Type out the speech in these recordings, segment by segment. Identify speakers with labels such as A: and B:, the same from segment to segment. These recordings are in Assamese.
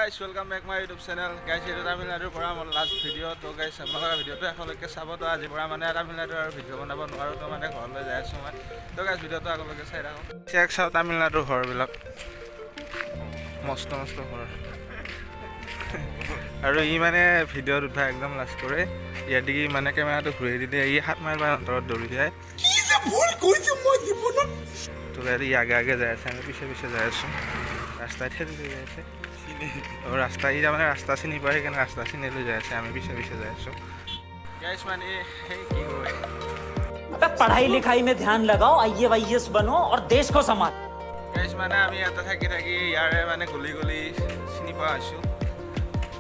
A: guys, welcome back my YouTube channel. Guys, here Tamil Nadu পৰা মোৰ লাষ্ট ভিডিও তো guys আপোনালোকে ভিডিওটো এখলৈকে চাব তো আজি পৰা মানে Tamil Nadu আৰু ভিডিও বনাব নোৱাৰো তো মানে ঘৰলৈ যাই আছো মই তো guys ভিডিওটো আগলৈকে চাই ৰাখক চেক চাও Tamil Nadu ঘৰবিলাক মস্ত মস্ত ঘৰ আৰু ই মানে ভিডিওত উঠা একদম লাষ্ট কৰে ইয়াদিকে মানে ক্যামেৰাটো ঘূৰাই দিলে ই 7 মাইল মান অন্তৰত দৌৰি যায় কি যে ভুল কৰিছো মই জীৱনত তো গাড়ী আগে আগে যাই আছে আমি পিছে পিছে যাই আছো ৰাস্তাত ঠেলি যাই আছে और रास्ता ही मैंने रास्ता से नहीं पाए रास्ता से नहीं ले जाए हमें पीछे पीछे जाए सो गाइस माने की होए
B: पढ़ाई लिखाई में ध्यान लगाओ आईएएस बनो और देश को संभाल
A: गाइस माने আমি এটা থাকি থাকি ইয়ারে মানে গলি গলি চিনি পা আছো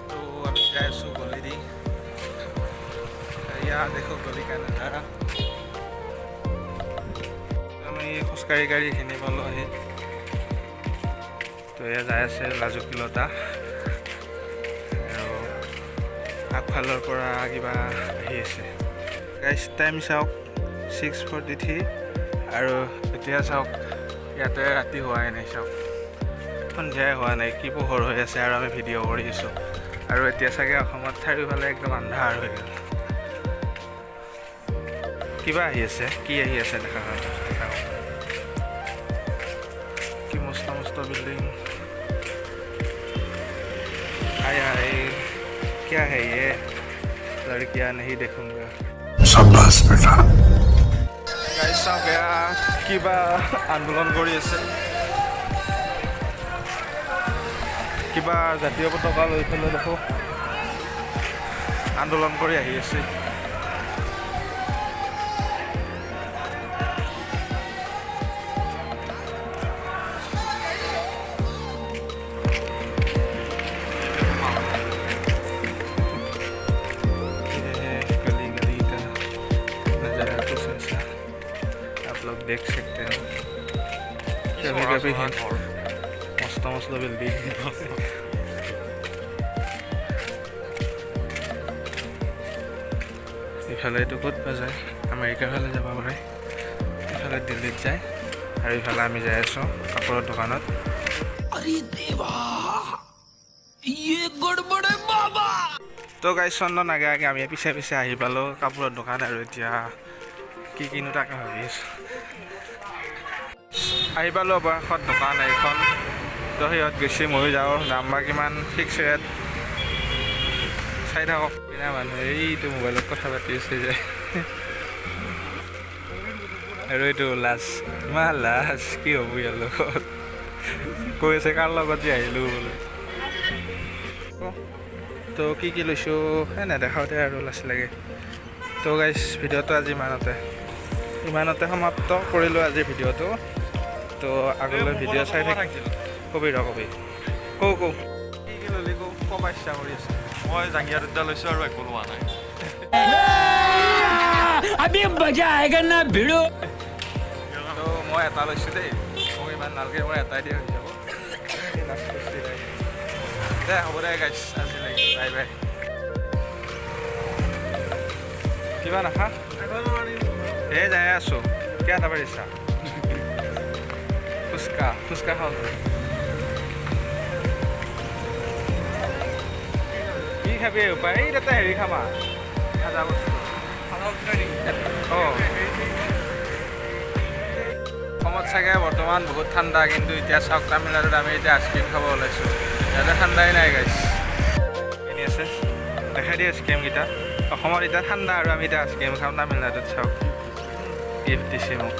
A: তো আমি যাই আছো গলি দি ইয়া দেখো গলি কা নজারা আমি খোজকাঢ়ি গাড়ি কিনে পালো হে তো এয়া যাই আছে লাজুকিলতা আৰু আগফালৰ পৰা কিবা আহি আছে গাইস টাইম চাওক 6:43 আৰু এতিয়া চাওক ইয়াতে ৰাতি হোৱাই নাই চাওক সন্ধিয়াই হোৱা নাই কি পোহৰ হৈ আছে আৰু আমি ভিডিঅ' কৰি আছো আৰু এতিয়া চাগে অসমত চাৰিওফালে একদম আন্ধাৰ হৈ গ'ল কিবা আহি আছে কি আহি আছে দেখা কি মস্ত মস্ত বিল্ডিং हाय हाय क्या है ये लड़कियां नहीं देखूंगा शाबाश बेटा गाइस सब या किबा आंदोलन কৰি আছে কিবা জাতীয় পতাকা লৈ ফেলে দেখো আন্দোলন কৰি আহি আছে देख सकते हैं कभी कभी मस्त मस्त बिल्डिंग इफाले तो कत पा जाए अमेरिका फाले जाबा पारे इफाले दिल्लीत जाए और इफाले आमी जाय आछो कापड़र दुकानत अरे देवा ये गड़बड़ है बाबा तो गाइस चंदन आगे आगे आमी पिछे पिछे आहि पालो कापड़र दुकान और इतिया কি কিনো তাকে ভাবি আছো আহি পালো অৱশেষত দোকান এইখন তো সিহঁত গৈছে ময়ো যাওঁ দাম বা কিমান ফিক্স ৰেট চাই থাকক কিনা মানুহে এইটো মোবাইলত কথা পাতি আছে যে আৰু এইটো লাজ ইমান লাজ কি হ'ব ইয়াৰ লগত কৈ আছে কাৰ লগত যে আহিলোঁ বোলে তো কি লৈছোঁ নেদেখাওঁতে আৰু লাজ লাগে তো গাইছ ভিডিঅ'টো আজি ইমানতে সমাপ্ত কৰিলোঁ আজি ভিডিঅ'টো তো আগলৈ ভিডিঅ' চাই থাকিল কবি কৌ কি ল'লি ক'ব ইচ্ছা কৰি আছে মই জাংগীয়া দুটা লৈছোঁ আৰু একো লোৱা নাই তো মই এটা লৈছোঁ দেই মোক ইমান নালগে মই এটাই দিয়া হৈ যাব দে হ'ব দে গাইছ আজিলৈকে বাই বাই কিবা নাখা এই যাই আছো কিয় এটা পাৰিছা ফুচকা খাওঁ কি খাবি উপায় এই তাতে হেৰি খাবা খাজা বস্তু অসমত চাগে বৰ্তমান বহুত ঠাণ্ডা কিন্তু এতিয়া চাওক তামিলনাডুত আমি এতিয়া আইচক্ৰীম খাব ওলাইছোঁ ইয়াতে ঠাণ্ডাই নাই গাইছ এনে আছে দেখাই দিয়ে আইচক্ৰীমকেইটা অসমত এতিয়া ঠাণ্ডা আৰু আমি এতিয়া আইচক্ৰীম খাম তামিলনাডুত চাওক গিফ্ট দিছে মোক